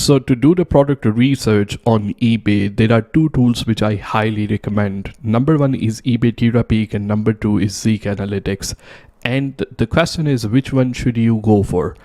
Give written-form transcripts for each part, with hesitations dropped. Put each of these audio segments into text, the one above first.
So to do the product research on eBay, there are two tools which I highly recommend. Number one is eBay Terapeak and number two is Zeek Analytics. And the question is, which one should you go for?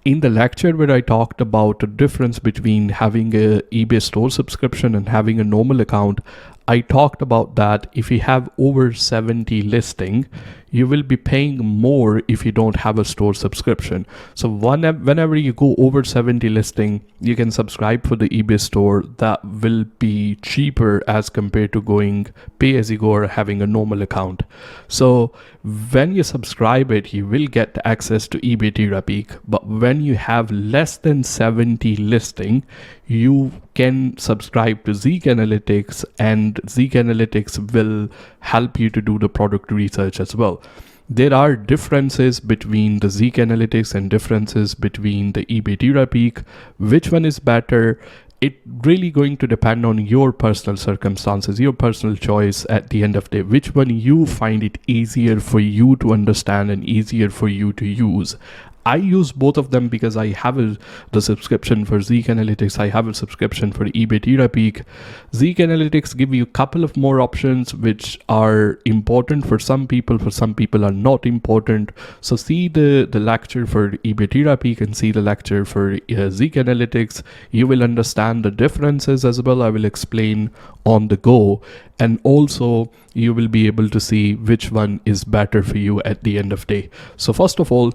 In the lecture where I talked about the difference between having a eBay store subscription and having a normal account, I talked about that if you have over 70 listing, you will be paying more if you don't have a store subscription. So whenever you go over 70 listing, you can subscribe for the eBay store. That will be cheaper as compared to going pay as you go or having a normal account. So when you subscribe it, you will get access to eBay Terapeak. But when you have less than 70 listing, you can subscribe to Zeek Analytics, and Zeek Analytics will help you to do the product research as well. There are differences between the Zeek Analytics and differences between the eBay Terapeak. Which one is better? It really going to depend on your personal circumstances, your personal choice at the end of the day, which one you find it easier for you to understand and easier for you to use. I use both of them because I have the subscription for Zeek Analytics. I have a subscription for eBay Terapeak. Zeek Analytics give you a couple of more options which are important for some people are not important. So see the lecture for eBay Terapeak and see the lecture for Zeek Analytics. You will understand the differences as well. I will explain on the go, and also you will be able to see which one is better for you at the end of the day. So first of all,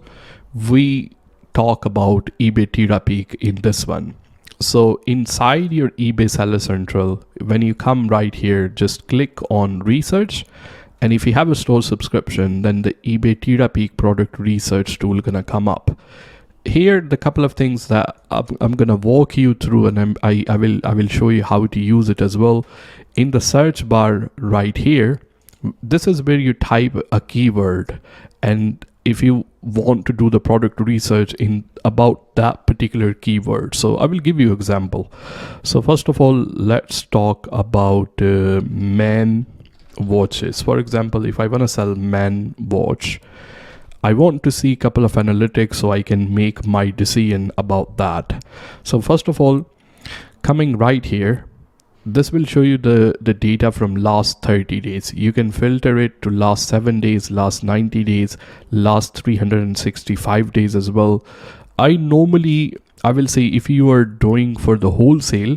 we talk about eBay Terapeak in this one. So inside your eBay Seller Central, when you come right here, just click on research. And if you have a store subscription, then the eBay Terapeak product research tool gonna come up. Here, the couple of things that I'm gonna walk you through, and I will show you how to use it as well. In the search bar right here, this is where you type a keyword, and if you want to do the product research in about that particular keyword. So I will give you example. So first of all, let's talk about man watches. For example, if I want to sell man watch, I want to see a couple of analytics so I can make my decision about that. So first of all, coming right here, this will show you the data from last 30 days. You can filter it to last 7 days, last 90 days, last 365 days as well. I will say if you are doing for the wholesale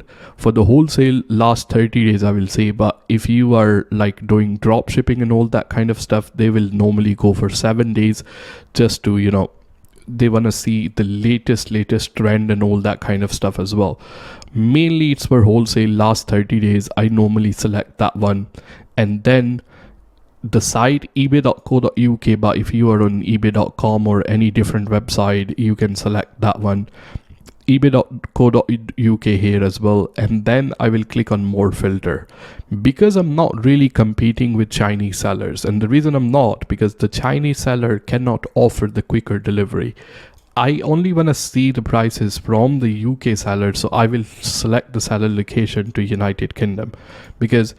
last 30 days, I will say, but if you are like doing drop shipping and all that kind of stuff, they will normally go for 7 days just to, you know, they want to see the latest trend and all that kind of stuff as well. Mainly it's for wholesale last 30 days. I normally select that one, and then the site ebay.co.uk, but if you are on ebay.com or any different website, you can select that one, ebay.co.uk here as well. And then I will click on more filter because I'm not really competing with Chinese sellers. And the reason I'm not, because the Chinese seller cannot offer the quicker delivery. I only want to see the prices from the UK seller, so I will select the seller location to United Kingdom, because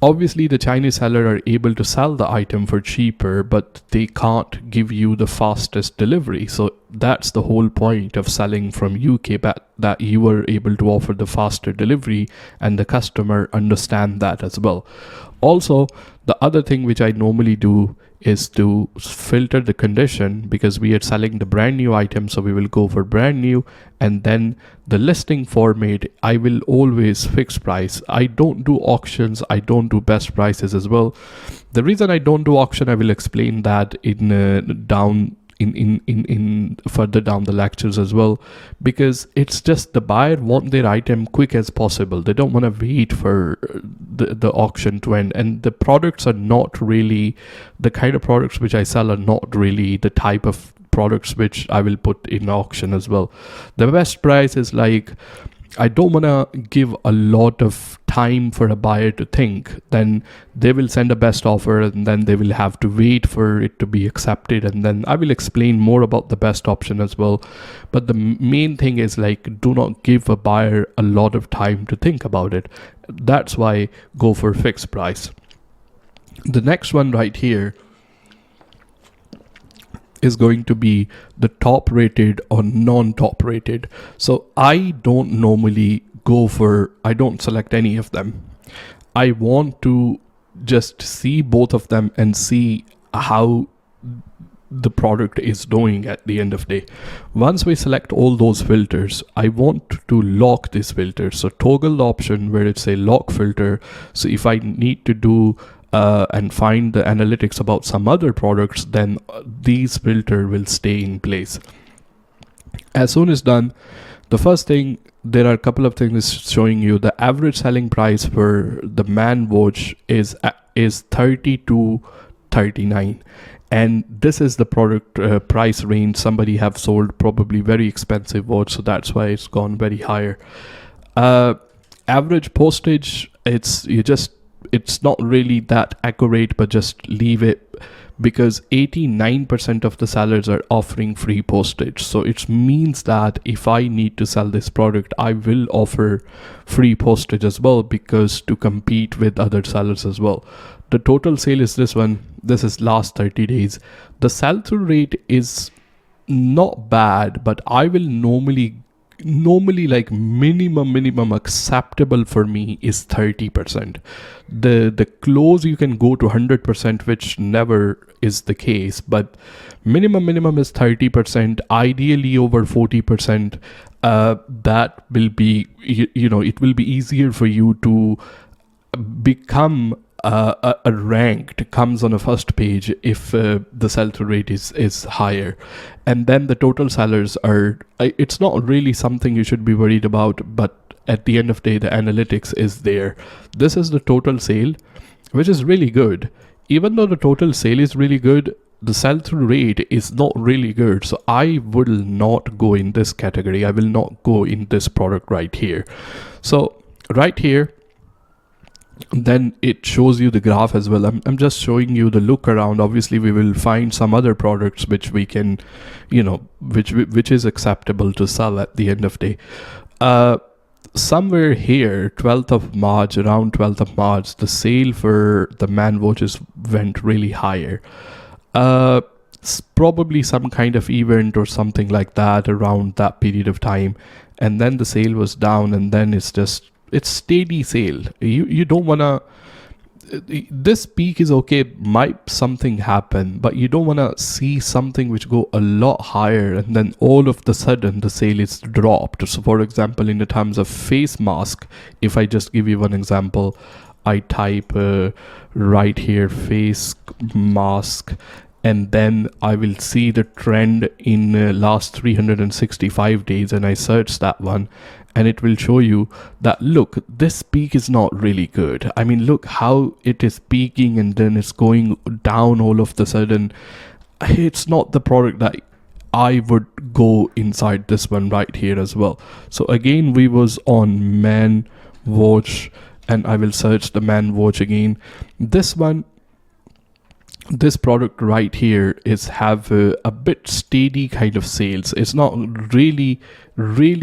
obviously the Chinese seller are able to sell the item for cheaper, but they can't give you the fastest delivery. So that's the whole point of selling from UK, that you are able to offer the faster delivery, and the customer understand that as well. Also, the other thing which I normally do is to filter the condition, because we are selling the brand new item, so we will go for brand new. And then the listing format, I will always fix price. I don't do auctions, I don't do best prices as well. The reason I don't do auction, I will explain that in further down the lectures as well, because it's just the buyer want their item quick as possible. They don't want to wait for the auction to end, and the products are not really the kind of products which I sell are not really the type of products which I will put in auction as well. The best price is like, I don't want to give a lot of time for a buyer to think. Then they will send a best offer, and then they will have to wait for it to be accepted. And then I will explain more about the best option as well. But the main thing is like, do not give a buyer a lot of time to think about it. That's why go for fixed price. The next one right here is going to be the top rated or non-top rated. So I don't normally I don't select any of them. I want to just see both of them and see how the product is doing at the end of the day. Once we select all those filters, I want to lock this filter. So toggle the option where it's a lock filter. So if I need to do and find the analytics about some other products, then these filter will stay in place. As soon as done, the first thing, there are a couple of things showing you the average selling price for the man watch is 30 to 39, and this is the product price range. Somebody have sold probably very expensive watch, so that's why it's gone very higher. Average postage, it's not really that accurate, but just leave it, because 89% of the sellers are offering free postage. So it means that if I need to sell this product, I will offer free postage as well, because to compete with other sellers as well. The total sale is this one. This is last 30 days. The sell-through rate is not bad, but I will normally like minimum acceptable for me is 30%. The close you can go to 100%, which never is the case, but minimum is 30%, ideally over 40%. That will be, it will be easier for you to become a ranked comes on a first page if the sell-through rate is higher. And then the total sellers are, it's not really something you should be worried about, but at the end of the day, the analytics is there. This is the total sale, which is really good. Even though the total sale is really good, the sell-through rate is not really good. So I will not go in this category. I will not go in this product right here. So right here, then it shows you the graph as well. I'm just showing you the look around. Obviously we will find some other products which we can, which is acceptable to sell at the end of the day. Somewhere here, 12th of March, around 12th of March, the sale for the man watches went really higher. Probably some kind of event or something like that around that period of time. And then the sale was down, and then it's steady sale. You don't want to, this peak is okay, might something happen, but you don't want to see something which go a lot higher and then all of the sudden the sale is dropped. So for example, in the terms of face mask, if I just give you one example, I type right here face mask, and then I will see the trend in last 365 days, and I search that one, and it will show you that, look, this peak is not really good. I mean, look how it is peaking and then it's going down all of the sudden. It's not the product that I would go inside this one right here as well. So again, we was on man watch, and I will search the man watch again. This one, this product right here is have a bit steady kind of sales. It's not really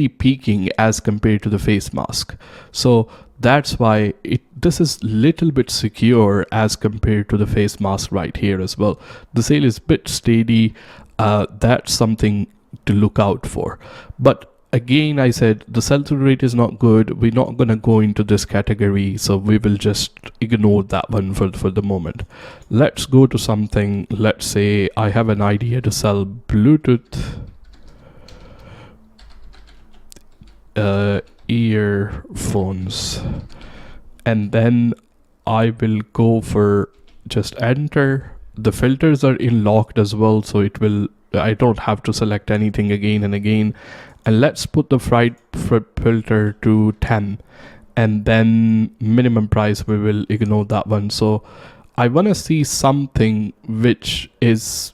peaking as compared to the face mask. So that's why this is little bit secure as compared to the face mask right here as well. The sale is bit steady. That's something to look out for. But again, I said the sell-through rate is not good. We're not going to go into this category, so we will just ignore that one for the moment. Let's go to something. Let's say I have an idea to sell Bluetooth earphones, and then I will go for just enter. The filters are in locked as well, so I don't have to select anything again and again. And let's put the fried filter to 10, and then minimum price, we will ignore that one. So I want to see something which is,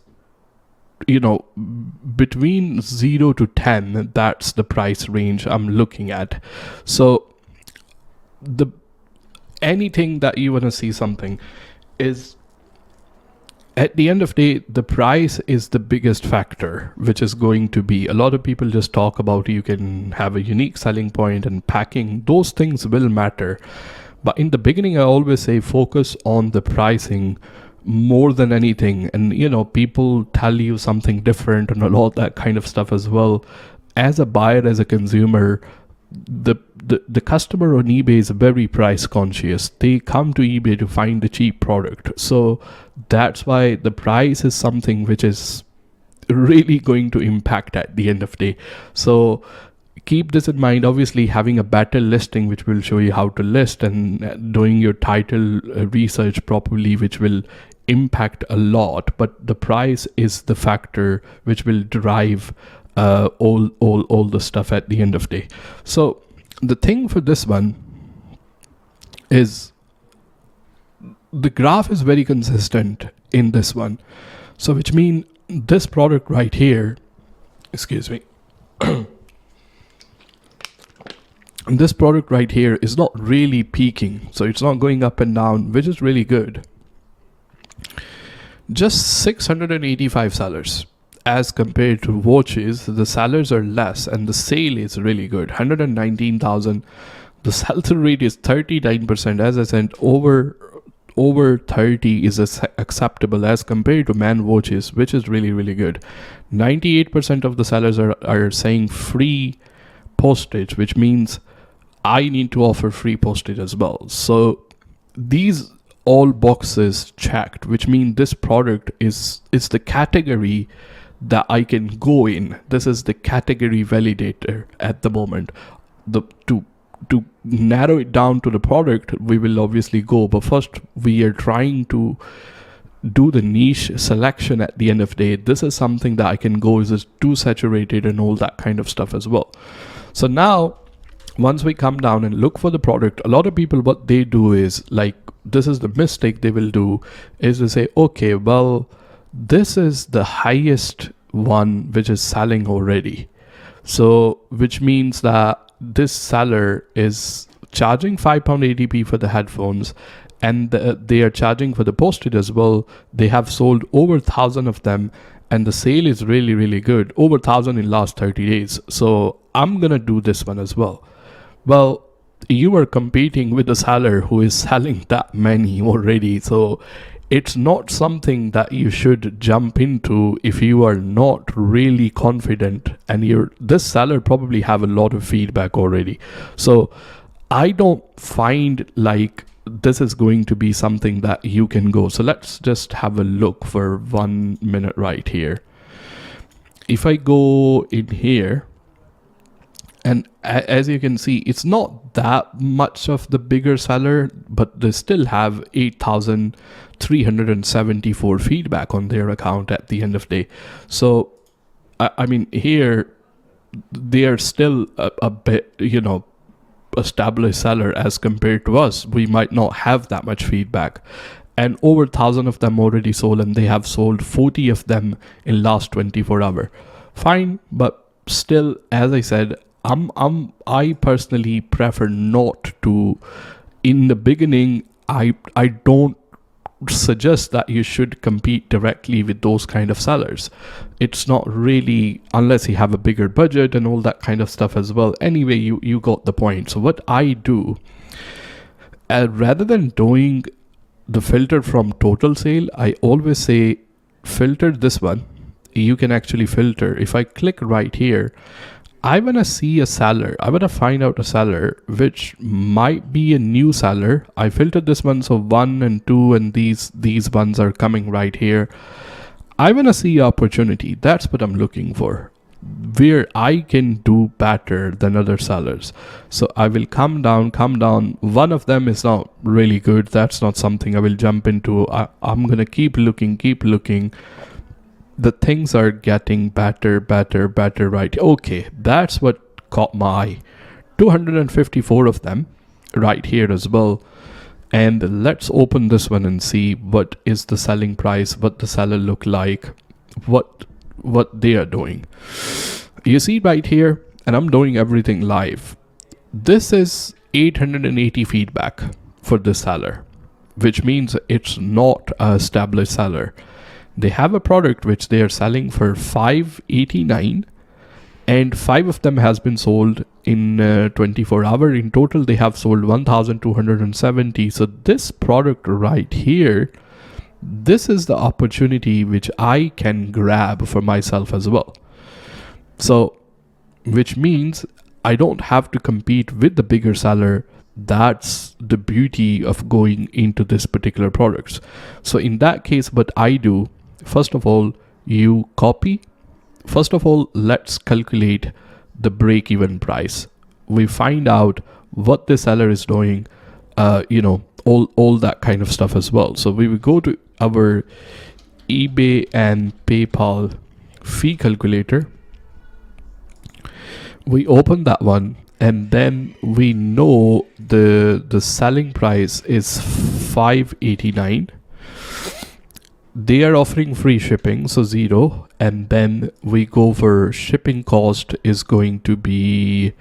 between 0 to 10. That's the price range I'm looking at. So anything that you want to see something is, at the end of the day, the price is the biggest factor, which is going to be, a lot of people just talk about you can have a unique selling point and packing. Those things will matter. But in the beginning, I always say focus on the pricing more than anything, and people tell you something different and all that kind of stuff as well. As a buyer, as a consumer, the customer on eBay is very price conscious. They come to eBay to find a cheap product, so that's why the price is something which is really going to impact at the end of the day. So keep this in mind. Obviously, having a better listing, which will show you how to list, and doing your title research properly, which will impact a lot. But the price is the factor which will drive all the stuff at the end of the day. So the thing for this one is the graph is very consistent in this one. So which means this product right here, excuse me, this product right here is not really peaking. So it's not going up and down, which is really good. Just 685 sellers. As compared to watches, the sellers are less and the sale is really good. 119,000. The sell-through rate is 39%. As I said, over 30 is acceptable as compared to man watches, which is really good. 98% of the sellers are saying free postage, which means I need to offer free postage as well. So these all boxes checked, which mean this product is the category that I can go in. This is the category validator at the moment. To narrow it down to the product, we will obviously go, but first we are trying to do the niche selection at the end of the day. This is something that I can go, is it too saturated and all that kind of stuff as well. So now once we come down and look for the product, a lot of people, what they do is, like, this is the mistake they will do, is to say, okay, well, this is the highest one which is selling already. So which means that this seller is charging £5 ADP for the headphones, and they are charging for the postage as well. They have sold over 1,000 of them, and the sale is really good, over 1,000 in last 30 days. So I'm gonna do this one as well. Well, you are competing with a seller who is selling that many already, so it's not something that you should jump into if you are not really confident, and this seller probably have a lot of feedback already. So I don't find like this is going to be something that you can go. So let's just have a look for 1 minute right here. If I go in here, and as you can see, it's not that much of the bigger seller, but they still have 8,374 feedback on their account at the end of the day. So, I mean, here, they are still a bit, established seller as compared to us. We might not have that much feedback. And over 1,000 of them already sold, and they have sold 40 of them in last 24 hours. Fine, but still, as I said, I personally prefer not to. In the beginning, I don't suggest that you should compete directly with those kind of sellers. It's not really, unless you have a bigger budget and all that kind of stuff as well. Anyway, you got the point. So what I do, rather than doing the filter from total sale, I always say filter this one. You can actually filter. If I click right here, I want to see a seller. I want to find out a seller which might be a new seller. I filtered this one, so 1 and 2, and these ones are coming right here. I want to see opportunity. That's what I'm looking for, where I can do better than other sellers. So I will come down. One of them is not really good. That's not something I will jump into. I'm going to keep looking. The things are getting better right. Okay, that's what caught my eye. 254 of them right here as well. And let's open this one and see what is the selling price, what the seller look like, what they are doing. You see right here, and I'm doing everything live. This is 880 feedback for the seller, which means it's not a established seller. They have a product which they are selling for $589, and 5 of them has been sold in 24 hours. In total, they have sold 1,270. So this product right here this is the opportunity which I can grab for myself as well. So, which means I don't have to compete with the bigger seller. That's the beauty of going into this particular products. So in that case, what I do, first of all, you copy. First of all, let's calculate the break-even price. We find out what the seller is doing, all that kind of stuff as well. So we will go to our eBay and PayPal fee calculator. We open that one, and then we know the selling price is $589. They are offering free shipping, so 0. And then we go for shipping cost is going to be,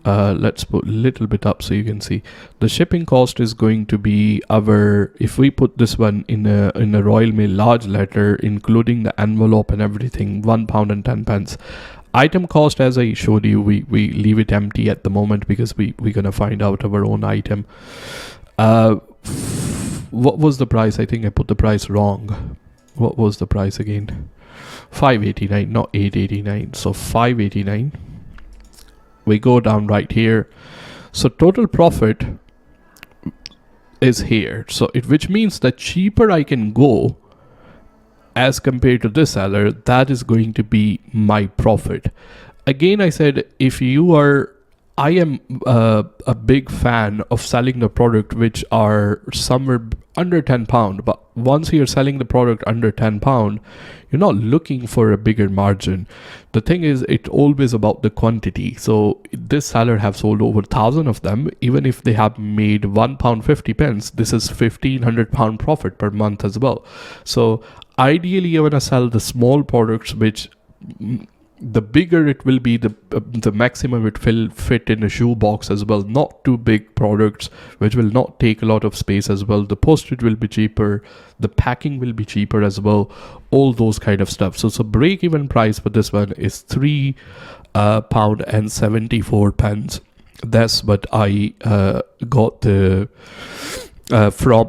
let's put a little bit up so you can see. The shipping cost is going to be if we put this one in a Royal Mail large letter, including the envelope and everything, £1.10. Item cost, as I showed you, we leave it empty at the moment because we're gonna find out our own item. What was the price? I think I put the price wrong. What was the price again? $589, not $889. So $589. We go down right here. So total profit is here. So which means that cheaper I can go as compared to this seller, that is going to be my profit. Again, I said, I am a big fan of selling the product which are somewhere under £10. But once you're selling the product under £10, you're not looking for a bigger margin. The thing is, it's always about the quantity. So this seller have sold over 1,000 of them. Even if they have made £1.50, this is £1,500 profit per month as well. So ideally, you want to sell the small products which the bigger it will be, the maximum it will fit in a shoebox as well. Not too big products which will not take a lot of space as well. The postage will be cheaper, the packing will be cheaper as well, all those kind of stuff. So break-even price for this one is £3.74. That's what I got from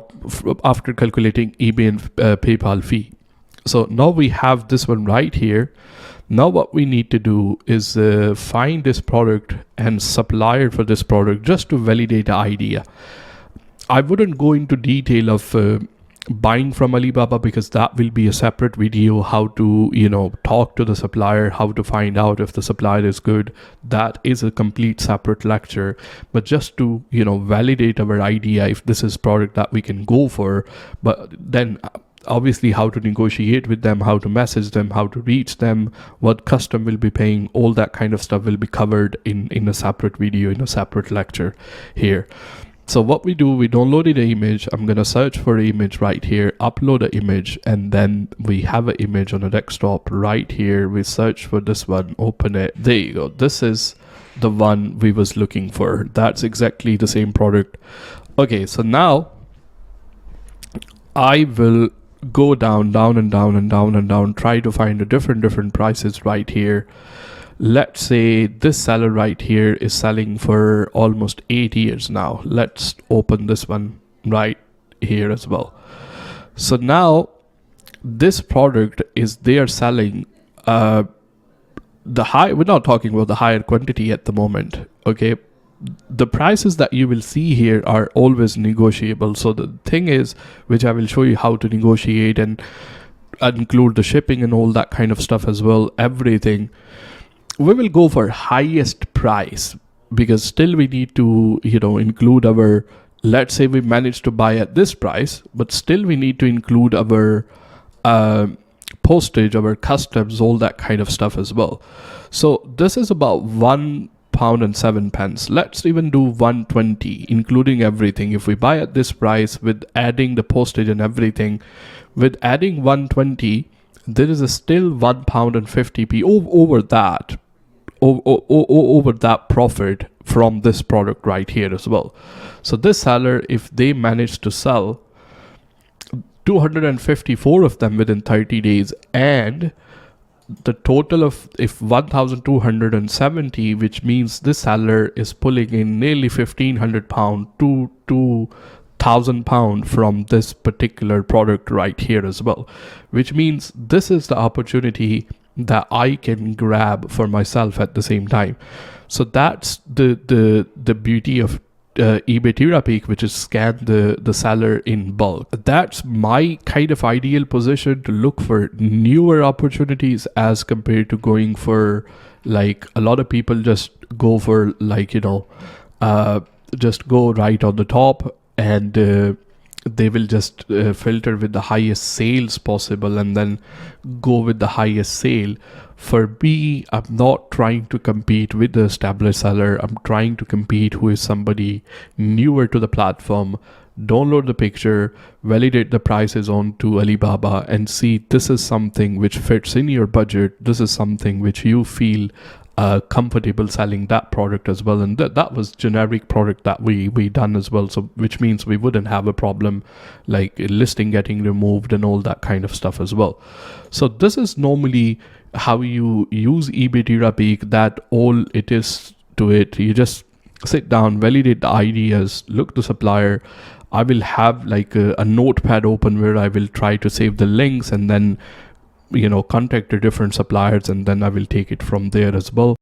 after calculating eBay and PayPal fee. So now we have this one right here. Now what we need to do is find this product and supplier for this product just to validate the idea. I wouldn't go into detail of buying from Alibaba because that will be a separate video, how to talk to the supplier, how to find out if the supplier is good. That is a complete separate lecture. But just to validate our idea if this is product that we can go for, but then obviously how to negotiate with them, how to message them, how to reach them, what custom will be paying, all that kind of stuff will be covered in a separate video, in a separate lecture here. So what we do, we downloaded an image. I'm going to search for an image right here, upload an image, and then we have an image on a desktop right here. We search for this one, open it. There you go. This is the one we was looking for. That's exactly the same product. Okay, so now I will go down, try to find the different prices right here. Let's say this seller right here is selling for almost 8 years now. Let's open this one right here as well. So now this product is they are selling we're not talking about the higher quantity at the moment. Okay, the prices that you will see here are always negotiable. So the thing is, which I will show you how to negotiate and include the shipping and all that kind of stuff as well, everything. We will go for highest price because still we need to include our, let's say we managed to buy at this price, but still we need to include our postage, our customs, all that kind of stuff as well. So this is about £1.07. Let's even do 120, including everything. If we buy at this price with adding the postage and everything, with adding 120, there is still £1.50 over that profit from this product right here as well. So this seller, if they manage to sell 254 of them within 30 days, and the total of 1,270, which means this seller is pulling in nearly £1,500 to £1,000 from this particular product right here as well, which means this is the opportunity that I can grab for myself at the same time. So that's the beauty of eBay Terapeak, which is scan the seller in bulk. That's my kind of ideal position to look for newer opportunities, as compared to going for, like, a lot of people just go for, like, just go right on the top, and they will just filter with the highest sales possible and then go with the highest sale. For me, I'm not trying to compete with the established seller. I'm trying to compete who is somebody newer to the platform. Download the picture, validate the prices onto Alibaba, and see this is something which fits in your budget. This is something which you feel comfortable selling that product as well. And that was generic product that we done as well, so which means we wouldn't have a problem like listing getting removed and all that kind of stuff as well. So this is normally how you use eBay Terapeak. That all it is to it. You just sit down, validate the ideas, look the supplier. I will have like a notepad open where I will try to save the links, and then contact the different suppliers, and then I will take it from there as well.